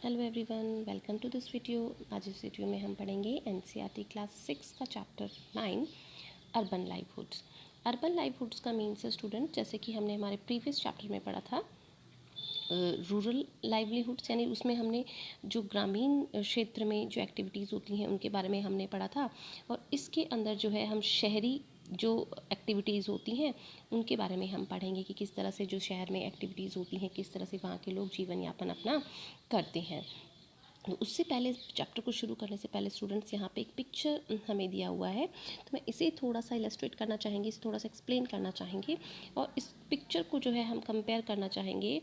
Hello everyone, welcome to this video. आज इस video में हम पढ़ेंगे एनसीईआरटी क्लास 6 का चैप्टर 9 अर्बन लाइवहुड्स। अर्बन लाइवहुड्स का मीन्स है स्टूडेंट, जैसे कि हमने हमारे प्रीवियस चैप्टर में पढ़ा था रूरल लाइवलीहुड्स, यानी उसमें हमने जो ग्रामीण क्षेत्र में जो एक्टिविटीज़ होती हैं उनके बारे में हमने पढ़ा था। और इसके अंदर जो है हम शहरी जो एक्टिविटीज़ होती हैं उनके बारे में हम पढ़ेंगे कि किस तरह से जो शहर में एक्टिविटीज़ होती हैं, किस तरह से वहाँ के लोग जीवन यापन अपना करते हैं। तो उससे पहले चैप्टर को शुरू करने से पहले स्टूडेंट्स, यहाँ पे एक पिक्चर हमें दिया हुआ है, तो मैं इसे थोड़ा सा इलस्ट्रेट करना चाहेंगे, इसे थोड़ा सा एक्सप्लेन करना चाहेंगे। और इस पिक्चर को जो है हम कंपेयर करना चाहेंगे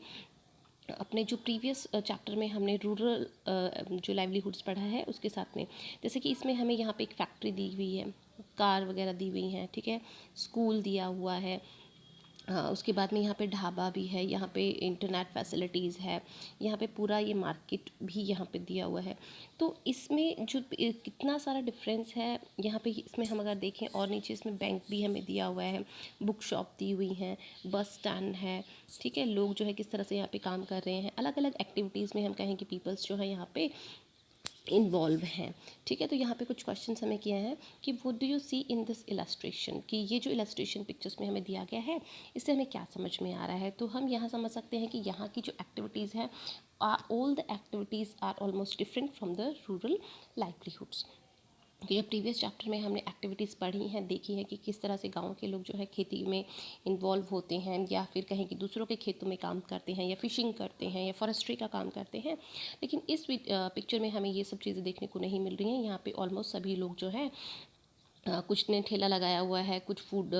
अपने जो प्रीवियस चैप्टर में हमने रूरल जो लाइवलीहुड्स पढ़ा है उसके साथ में। जैसे कि इसमें हमें यहाँ पे एक फैक्ट्री दी हुई है, कार वगैरह दी हुई हैं, ठीक है, स्कूल दिया हुआ है, उसके बाद में यहाँ पे ढाबा भी है, यहाँ पे इंटरनेट फैसिलिटीज़ है, यहाँ पे पूरा ये मार्केट भी यहाँ पे दिया हुआ है। तो इसमें जो कितना सारा डिफरेंस है यहाँ पे, इसमें हम अगर देखें और नीचे इसमें बैंक भी हमें दिया हुआ है, बुक शॉप दी हुई हैं, बस स्टैंड है, ठीक है, लोग जो है किस तरह से यहाँ पे काम कर रहे हैं, अलग अलग एक्टिविटीज़ में हम कहें कि पीपल्स जो है यहाँ पे इन्वॉल्व हैं, ठीक है। तो यहाँ पे कुछ क्वेश्चंस हमें किए हैं कि what do you see in this illustration, कि ये जो इलस्ट्रेशन पिक्चर्स में हमें दिया गया है इससे हमें क्या समझ में आ रहा है। तो हम यहाँ समझ सकते हैं कि यहाँ की जो एक्टिविटीज़ हैं, all the activities are almost different from the rural livelihoods. ये प्रीवियस चैप्टर में हमने एक्टिविटीज़ पढ़ी हैं, देखी है कि किस तरह से गांव के लोग जो है खेती में इन्वॉल्व होते हैं, या फिर कहें कि दूसरों के खेतों में काम करते हैं, या फिशिंग करते हैं, या फॉरेस्ट्री का काम करते हैं। लेकिन इस पिक्चर में हमें ये सब चीज़ें देखने को नहीं मिल रही हैं। यहाँ पे ऑलमोस्ट सभी लोग जो है कुछ ने ठेला लगाया हुआ है, कुछ फूड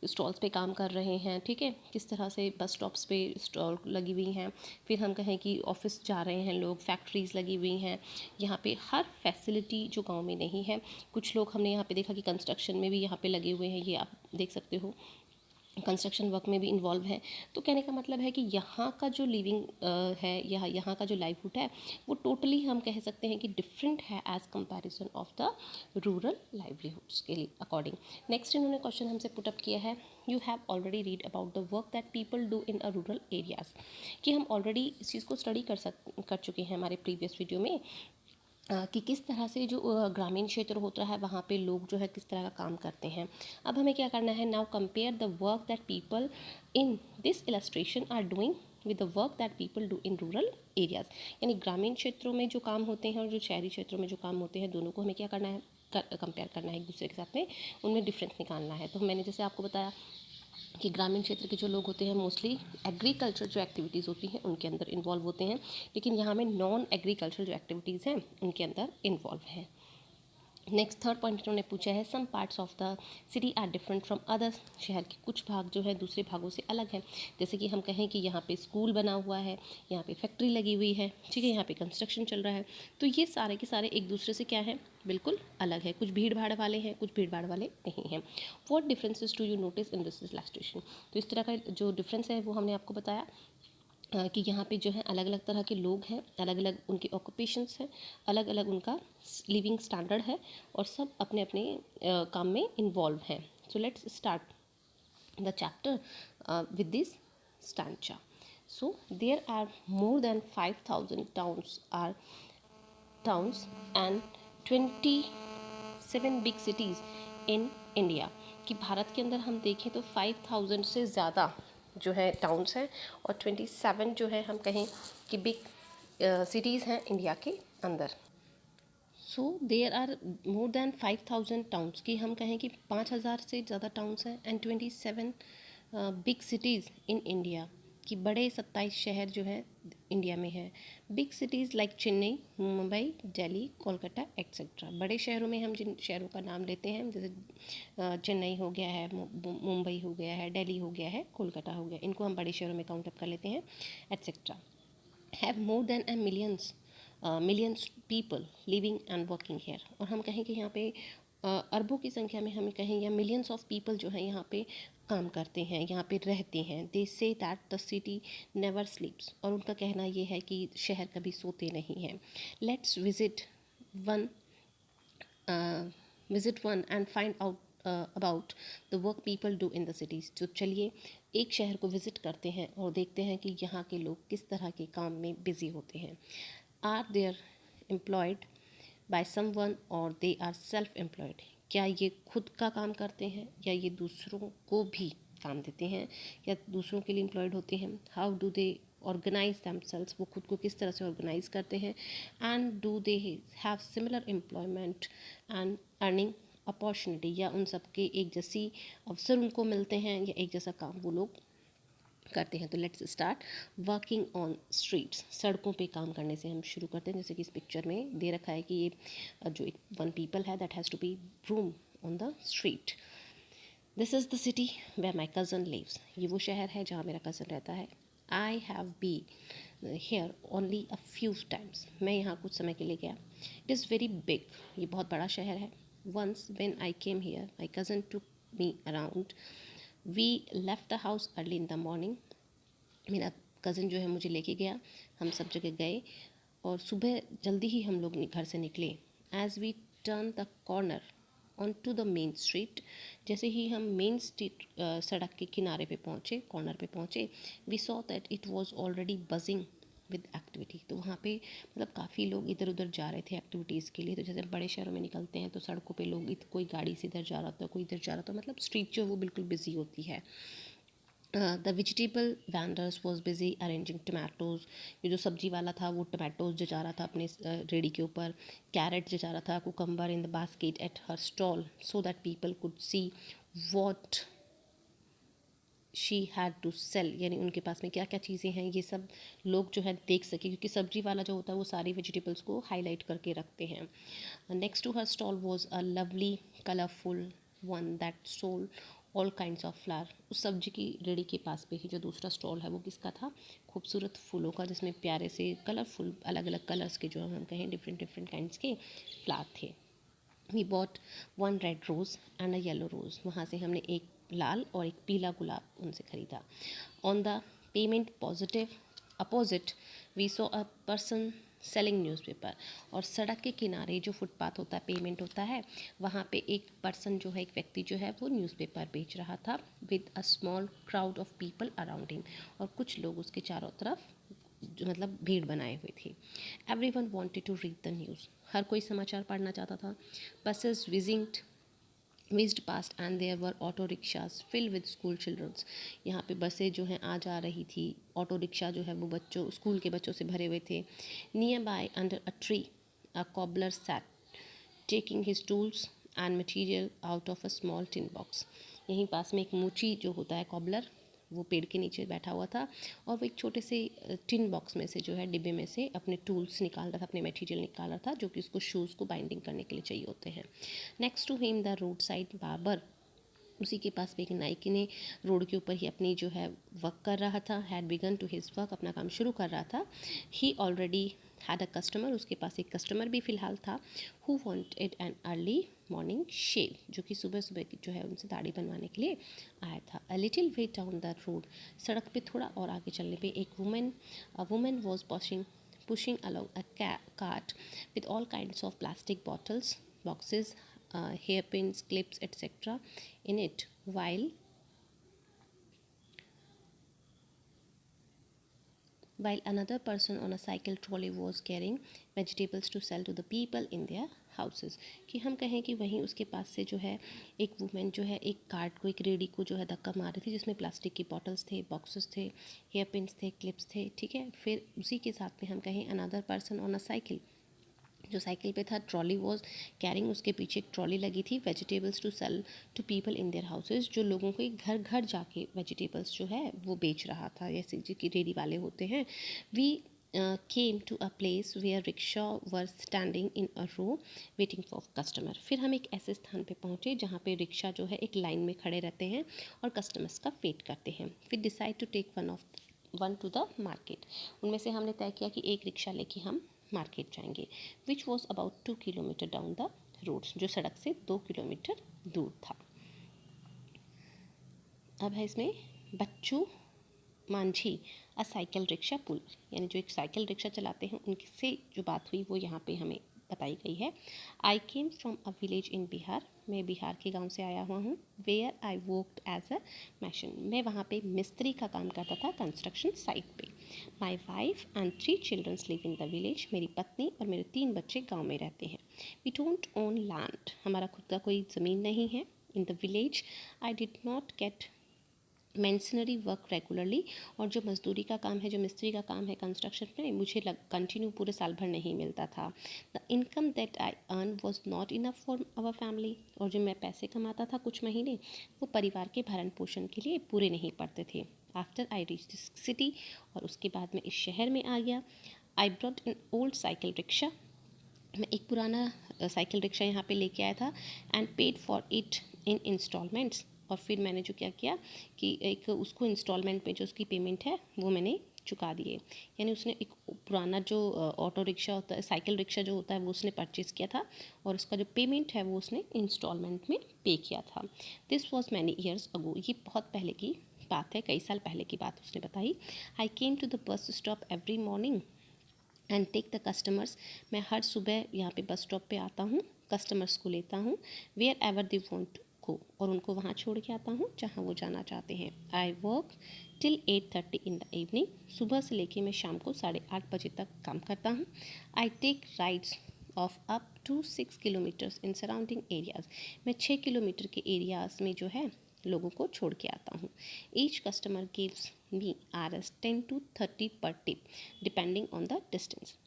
स्टॉल्स पे काम कर रहे हैं, ठीक है, किस तरह से बस स्टॉप्स पे स्टॉल लगी हुई हैं, फिर हम कहें कि ऑफिस जा रहे हैं लोग, फैक्ट्रीज़ लगी हुई हैं। यहाँ पे हर फैसिलिटी जो गांव में नहीं है, कुछ लोग हमने यहाँ पे देखा कि कंस्ट्रक्शन में भी यहाँ पे लगे हुए हैं, ये आप देख सकते हो, कंस्ट्रक्शन वर्क में भी इन्वॉल्व है। तो कहने का मतलब है कि यहाँ का जो लिविंग है, यहाँ का जो लाइवहुड है, वो टोटली हम कह सकते हैं कि डिफरेंट है as comparison of the rural livelihoods के लिए अकॉर्डिंग। नेक्स्ट इन्होंने क्वेश्चन हमसे पुटअप किया है, you have already read about the work that people do in a rural areas, कि हम ऑलरेडी इस चीज़ को स्टडी कर चुके हैं हमारे प्रीवियस वीडियो में, कि किस तरह से जो ग्रामीण क्षेत्र होता है वहाँ पे लोग जो है किस तरह का काम करते हैं। अब हमें क्या करना है, now compare the work that people in this illustration are doing with the work that people do in rural areas. यानी ग्रामीण क्षेत्रों में जो काम होते हैं और जो शहरी क्षेत्रों में जो काम होते हैं, दोनों को हमें क्या करना है, कंपेयर करना है एक दूसरे के साथ में, उनमें डिफरेंस निकालना है। तो मैंने जैसे आपको बताया कि ग्रामीण क्षेत्र के जो लोग होते हैं मोस्टली एग्रीकल्चर जो एक्टिविटीज़ होती हैं उनके अंदर इन्वॉल्व होते हैं, लेकिन यहाँ में नॉन एग्रीकल्चर जो एक्टिविटीज़ हैं उनके अंदर इन्वॉल्व हैं। नेक्स्ट थर्ड पॉइंट इन्होंने पूछा है, some parts of the city are different from others, शहर के कुछ भाग जो है दूसरे भागों से अलग हैं। जैसे कि हम कहें कि यहाँ पे स्कूल बना हुआ है, यहाँ पे फैक्ट्री लगी हुई है, ठीक है, यहाँ पे कंस्ट्रक्शन चल रहा है। तो ये सारे के सारे एक दूसरे से क्या है, बिल्कुल अलग है। कुछ भीड़ भाड़ वाले हैं, कुछ भीड़ भाड़ वाले नहीं हैं। What differences do you notice in this illustration, तो इस तरह का जो डिफरेंस है वो हमने आपको बताया कि यहाँ पे जो है अलग अलग तरह के लोग हैं, अलग अलग उनके ऑक्यूपेशंस हैं, अलग अलग उनका लिविंग स्टैंडर्ड है, और सब अपने अपने काम में इन्वॉल्व हैं। So let's start the chapter with this stanza. So there are more than 5,000 towns and 27 big cities in India, कि भारत के अंदर हम देखें तो 5,000 से ज़्यादा जो है टाउन्स हैं और 27 जो है हम कहें कि बिग सिटीज़ हैं इंडिया के अंदर। So there are more than 5,000 towns, की हम कहें कि 5,000 से ज़्यादा टाउन्स हैं, and 27 big cities in India, कि बड़े 27 शहर जो है इंडिया में है। Big cities like Chennai, Mumbai, Delhi, Kolkata etcetera. बड़े शहरों में हम जिन शहरों का नाम लेते हैं, जैसे चेन्नई हो गया है, मुंबई हो गया है, दिल्ली हो गया है, कोलकाता हो गया, इनको हम बड़े शहरों में काउंट अप कर लेते हैं etcetera. Have more than a millions people living and working here, और हम कहें कि यहाँ पे अरबों की संख्या में हमें कहें या मिलियंस ऑफ पीपल जो है यहाँ पे काम करते हैं, यहाँ पे रहते हैं। They say that the city never sleeps, और उनका कहना ये है कि शहर कभी सोते नहीं हैं। Let's one visit one and find out about the work people do in the cities. तो चलिए एक शहर को विज़िट करते हैं और देखते हैं कि यहाँ के लोग किस तरह के काम में बिज़ी होते हैं। Are there employed by someone और दे आर सेल्फ एम्प्लॉयड, क्या ये खुद का काम करते हैं या ये दूसरों को भी काम देते हैं या दूसरों के लिए एम्प्लॉयड होते हैं। How do they organise themselves, वो खुद को किस तरह से ऑर्गेनाइज करते हैं। And do they have similar employment and earning opportunity, या उन सबके एक जैसी अवसर उनको मिलते हैं या एक जैसा काम वो लोग करते हैं। तो let's start working on streets, सड़कों पे काम करने से हम शुरू करते हैं। जैसे कि इस पिक्चर में दे रखा है कि ये जो एक वन पीपल है that has to be room on the street. This is the city where my cousin lives, ये वो शहर है जहाँ मेरा कज़न रहता है। I have be here only a few times, मैं यहाँ कुछ समय के लिए गया। इट इज़ वेरी बिग, ये बहुत बड़ा शहर है। Once when I came here my cousin took me around, we left the house early in the morning, मेरा कज़न जो है मुझे लेके गया, हम सब जगह गए और सुबह जल्दी ही हम लोग घर से निकले। As we turn the corner on to the main street, जैसे ही हम मेन स्ट्रीट सड़क के किनारे पे पहुँचे, कॉर्नर पे पहुँचे, we saw that it was already buzzing with activity. तो वहाँ पे मतलब काफ़ी लोग इधर उधर जा रहे थे एक्टिविटीज़ के लिए। तो जैसे बड़े शहरों में निकलते हैं तो सड़कों पे लोग कोई गाड़ी से इधर जा रहा था, कोई इधर जा रहा था, मतलब स्ट्रीट जो है वो बिल्कुल बिजी होती है। The vegetable vendors was busy arranging tomatoes, ये जो सब्जी वाला था वो टमाटोज जचा रहा था अपने रेडी के ऊपर। कैरेट जचा रहा था, cucumber in the basket at her stall so that people could see what she had to sell, यानी उनके पास में क्या क्या चीज़ें हैं ये सब लोग जो है देख सके, क्योंकि सब्जी वाला जो होता है वो सारी वेजिटेबल्स को हाईलाइट करके रखते हैं। Next to her stall was a lovely colourful one that sold all kinds of flower. उस सब्जी की रेडी के पास पे ही जो दूसरा स्टॉल है वो किसका था, खूबसूरत फूलों का, जिसमें प्यारे से कलरफुल अलग अलग कलर्स के जो हम कहें डिफरेंट डिफरेंट काइंड्स के फ्लावर थे। We bought one red rose and a yellow rose, वहाँ से हमने एक लाल और एक पीला गुलाब उनसे ख़रीदा। On the payment positive opposite we so a person selling newspaper, और सड़क के किनारे जो फुटपाथ होता है, पेमेंट होता है, वहाँ पे एक पर्सन जो है, एक व्यक्ति जो है वो न्यूज़पेपर बेच रहा था with a small crowd of people around him, और कुछ लोग उसके चारों तरफ जो मतलब भीड़ बनाए हुए थे। Everyone wanted to read the news, हर कोई समाचार पढ़ना चाहता था। Buses whizzed past and there were auto rickshaws filled with school children, यहाँ पे बसें जो हैं आ जा रही थी, ऑटो रिक्शा जो है वो बच्चों स्कूल के बच्चों से भरे हुए थे। Near by under a tree a cobbler sat taking his tools and material out of a small tin box, यहीं पास में एक मूची जो होता है कॉबलर, वो पेड़ के नीचे बैठा हुआ था और वो एक छोटे से टिन बॉक्स में से जो है डिब्बे में से अपने टूल्स निकाल रहा था, अपने मटेरियल निकाल रहा था जो कि उसको शूज़ को बाइंडिंग करने के लिए चाहिए होते हैं। Next to him the road side barber, उसी के पास भी एक नाई ने रोड के ऊपर ही अपनी जो है वर्क कर रहा था, had begun to his work, अपना काम शुरू कर रहा था। He already had a customer, उसके पास एक कस्टमर भी फ़िलहाल था। Who wanted an early morning shave, जो कि सुबह सुबह की जो है उनसे दाढ़ी बनवाने के लिए आया था। A little way down the road, सड़क पे थोड़ा और आगे चलने पे एक women was pushing along a cart with all kinds of plastic bottles, boxes, hairpins, clips, etc. in it, while another person on a cycle trolley was carrying vegetables to sell to the people in their houses। कि हम कहें कि वहीं उसके पास से जो है एक वुमेन जो है एक कार्ट को, एक रेडी को जो है धक्का मार रही थी, जिसमें प्लास्टिक की बॉटल्स थे, बॉक्सेस थे, हेयर पिन्स थे, क्लिप्स थे, ठीक है। फिर उसी के साथ में हम कहें another person on a cycle, जो साइकिल पे था, ट्रॉली वॉज कैरिंग, उसके पीछे एक ट्रॉली लगी थी, vegetables to sell to people in their houses, जो लोगों के घर घर जाके वेजिटेबल्स जो है वो बेच रहा था, जैसे जो कि रेडी वाले होते हैं। We came to a place where rickshaw were standing in a row waiting for customer, फिर हम एक ऐसे स्थान पे पहुँचे जहाँ पे रिक्शा जो है एक लाइन में खड़े रहते हैं और कस्टमर्स का वेट करते हैं। फिर decide to take one to the market, उनमें से हमने तय किया कि एक रिक्शा लेके हम मार्केट जाएंगे, which was about 2 kilometre down the road, जो सड़क से 2 किलोमीटर दूर था। अब है इसमें बच्चू मांझी अ साइकिल रिक्शा पुल, यानी जो एक साइकिल रिक्शा चलाते हैं उनसे जो बात हुई वो यहाँ पे हमें बताई गई है। I came from a village in Bihar, मैं बिहार के गांव से आया हुआ हूँ। Where I worked as a mason, मैं वहाँ पे मिस्त्री का काम करता था कंस्ट्रक्शन साइट पे। My wife and 3 childrens live in the village. मेरी पत्नी और मेरे 3 बच्चे गाँव में रहते हैं। We don't own land. हमारा खुद का कोई ज़मीन नहीं है। In the village I did not get masonry work regularly. और जो मजदूरी का काम है, जो मिस्त्री का काम है कंस्ट्रक्शन में, मुझे कंटिन्यू पूरे साल भर नहीं मिलता था। The income that I earn was not enough for our family. और जो मैं पैसे कमाता था कुछ महीने, वो परिवार के भरण पोषण के लिए पूरे नहीं पड़ते थे। After I reach this city, और उसके बाद मैं इस शहर में आ गया। I brought an old cycle rickshaw. मैं एक पुराना साइकिल रिक्शा यहाँ पे लेके आया था। And paid for it in instalments. और फिर मैंने जो क्या किया कि एक उसको इंस्टॉलमेंट में जो उसकी पेमेंट है वो मैंने चुका दिए। यानी उसने एक पुराना जो ऑटो रिक्शा होता है, साइकिल रिक्शा जो होता है, वो उसने परचेज़ किया था और उसका जो पेमेंट है वो उसने इंस्टॉलमेंट में पे किया था। This was many years ago. ये बहुत पहले की बात है, कई साल पहले की बात उसने बताई। I came to the bus stop every morning and take the customers. मैं हर सुबह यहाँ पे बस स्टॉप पे आता हूँ, कस्टमर्स को लेता हूँ। वेयर एवर दे वॉन्ट गो। और उनको वहाँ छोड़ के आता हूँ जहाँ वो जाना चाहते हैं। I work till 8:30 in the evening. सुबह से लेके मैं शाम को 8:30 बजे तक काम करता हूँ। I take rides of up to 6 kilometres in surrounding areas. मैं 6 किलोमीटर के एरियाज़ में जो है लोगों को छोड़ के आता हूँ। Each customer gives me Rs 10 to 30 पर tip depending on the distance.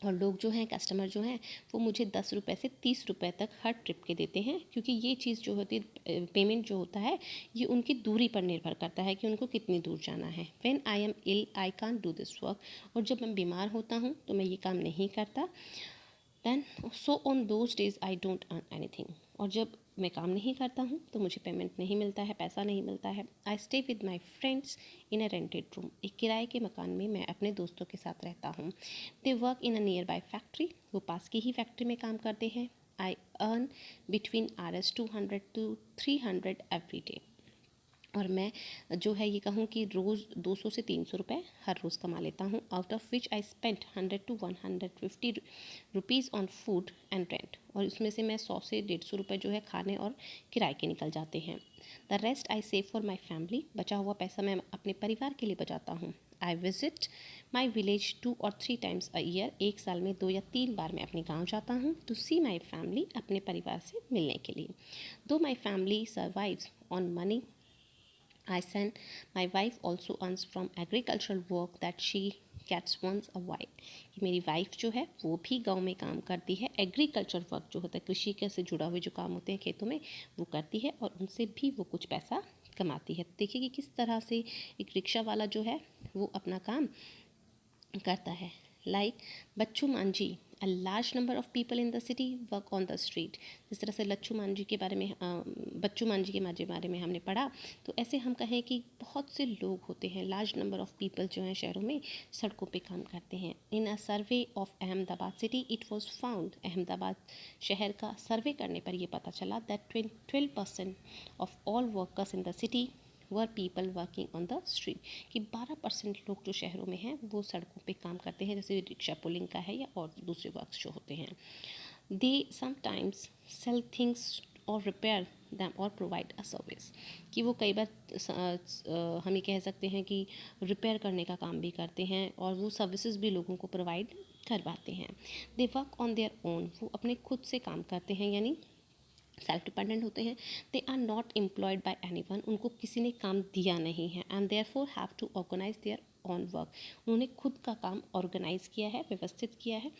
और लोग जो हैं, कस्टमर जो हैं, वो मुझे 10 रुपये से 30 रुपये तक हर ट्रिप के देते हैं, क्योंकि ये चीज़ जो होती है, पेमेंट जो होता है, ये उनकी दूरी पर निर्भर करता है कि उनको कितनी दूर जाना है। When I am ill I can't do this work. और जब मैं बीमार होता हूँ तो मैं ये काम नहीं करता। Then so on those days I don't earn anything. और जब मैं काम नहीं करता हूँ तो मुझे पेमेंट नहीं मिलता है, पैसा नहीं मिलता है। I stay with my friends in a rented room. एक किराए के मकान में मैं अपने दोस्तों के साथ रहता हूँ। They work in a near by factory. वो पास की ही फैक्ट्री में काम करते हैं। I earn between Rs 200 to 300 every day. और मैं जो है ये कहूँ कि रोज़ 200 से 300 रुपये हर रोज़ कमा लेता हूँ। Out of which I spend 100 to 150 rupees on food and rent. और इसमें से मैं 100 से 150 रुपये जो है खाने और किराए के निकल जाते हैं। The rest I save for my family. बचा हुआ पैसा मैं अपने परिवार के लिए बचाता हूँ। I visit my village 2 or 3 times a year. एक साल में 2 या 3 बार मैं अपने गाँव जाता हूँ टू सी माई फैमिली, अपने परिवार से मिलने के लिए। दो my family survives on money I send. My wife also earns from agricultural work that she gets once a while. कि मेरी वाइफ जो है वो भी गांव में काम करती है। एग्रीकल्चर वर्क जो होता है, कृषि के से जुड़ा हुए जो काम होते हैं खेतों में, वो करती है और उनसे भी वो कुछ पैसा कमाती है। देखिए कि किस तरह से एक रिक्शा वाला जो है वो अपना काम करता है। Like Bachchu Manjhi, a large number of people in the city work on the street. जिस तरह से लच्छू मांझी के बारे में बच्चू मांझी के बारे में हमने पढ़ा, तो ऐसे हम कहें कि बहुत से लोग होते हैं, लार्ज नंबर ऑफ पीपल जो हैं शहरों में सड़कों पे काम करते हैं। In a survey of Ahmedabad city it was found. Ahmedabad शहर का सर्वे करने पर यह पता चला that 12% of all workers in the city were people working on the street. कि 12% लोग जो शहरों में हैं वो सड़कों पे काम करते हैं, जैसे रिक्शा पुलिंग का है या और दूसरे वर्क्स जो होते हैं। दे समटाइम्स सेल थिंग्स और रिपेयर दैम और प्रोवाइड अ सर्विस। कि वो कई बार हम ये कह सकते हैं कि रिपेयर करने का काम भी करते हैं और वो सर्विसेज भी लोगों को प्रोवाइड करवाते हैं। They work on their own. वो अपने खुद से काम करते हैं, यानी सेल्फ डिपेंडेंट होते हैं। They are not employed by anyone. उनको किसी ने काम दिया नहीं है। And therefore have to organise their own work. उन्होंने खुद का काम ऑर्गेनाइज किया है, व्यवस्थित किया है।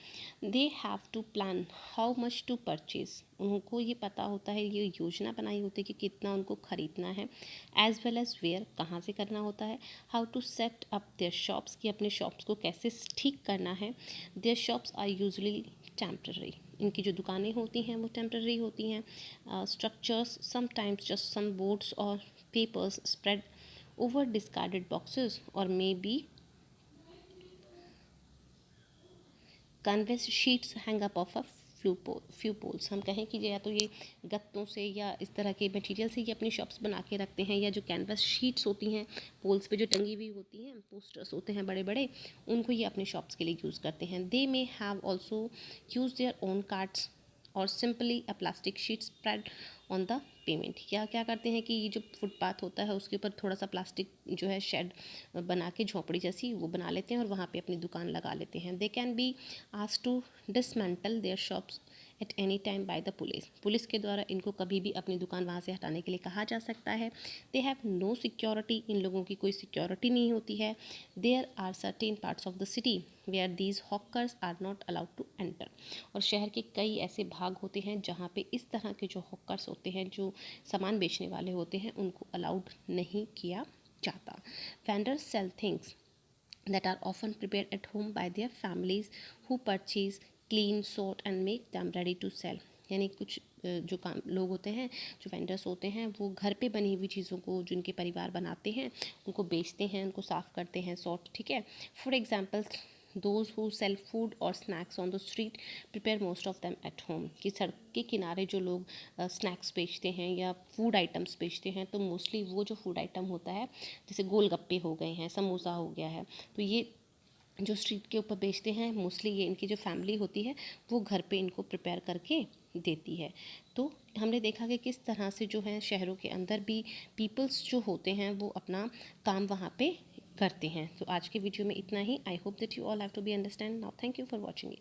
They have to plan how much to purchase. उनको ये पता होता है, ये योजना बनाई होती है कि कितना उनको खरीदना है। एज वेल एज वेयर, कहाँ से करना होता है। How to set up their shops, कि अपने शॉप्स को कैसे ठीक करना है। Their shops are usually temporary. इनकी जो दुकानें होती हैं वो टेम्पररी होती हैं। Structures sometimes just some boards और papers spread over discarded boxes और maybe canvas sheets hang up of a few poles. हम कहें कि या तो ये गत्तों से या इस तरह के मटेरियल से ये अपनी शॉप्स बना के रखते हैं, या जो कैनवस शीट्स होती हैं पोल्स पे जो टंगी हुई होती हैं, पोस्टर्स होते हैं बड़े बड़े, उनको ये अपने शॉप्स के लिए यूज़ करते हैं। They may have also use their own cards और simply a plastic sheet spread on the pavement. या क्या करते हैं कि ये जो फुटपाथ होता है उसके ऊपर थोड़ा सा प्लास्टिक जो है शेड बना के झोंपड़ी जैसी वो बना लेते हैं और वहाँ पे अपनी दुकान लगा लेते हैं। They can be asked to dismantle their shops at any time by the police. Police के द्वारा इनको कभी भी अपनी दुकान वहाँ से हटाने के लिए कहा जा सकता है। दे हैव नो सिक्योरिटी, इन लोगों की कोई सिक्योरिटी नहीं होती है। There are certain parts of the city where these hawkers are not allowed to enter. और शहर के कई ऐसे भाग होते हैं जहाँ पे इस तरह के जो हॉकर्स होते हैं, जो सामान बेचने वाले होते हैं, उनको अलाउड नहीं किया जाता। Vendors sell things that are often prepared at home by their families who purchase, clean, sort and make them ready to sell। यानी कुछ जो काम लोग होते हैं, जो वेंडर्स होते हैं, वो घर पे बनी हुई चीज़ों को जिनके परिवार बनाते हैं उनको बेचते हैं, उनको साफ़ करते हैं, सॉर्ट, ठीक है। For example those who sell food और snacks on the street prepare most of them at home. कि सड़क के किनारे जो लोग स्नैक्स बेचते हैं या फूड आइटम्स बेचते हैं, तो मोस्टली वो जो फूड आइटम होता है, जैसे गोलगप्पे हो गए हैं, समोसा हो गया है, तो ये जो स्ट्रीट के ऊपर बेचते हैं मोस्टली ये इनकी जो फैमिली होती है वो घर पे इनको प्रिपेयर करके देती है। तो हमने देखा कि किस तरह से जो है शहरों के अंदर भी पीपल्स जो होते हैं वो अपना काम वहाँ पे करते हैं। तो आज के वीडियो में इतना ही। I hope that you all have to be understand now. Thank you for watching it.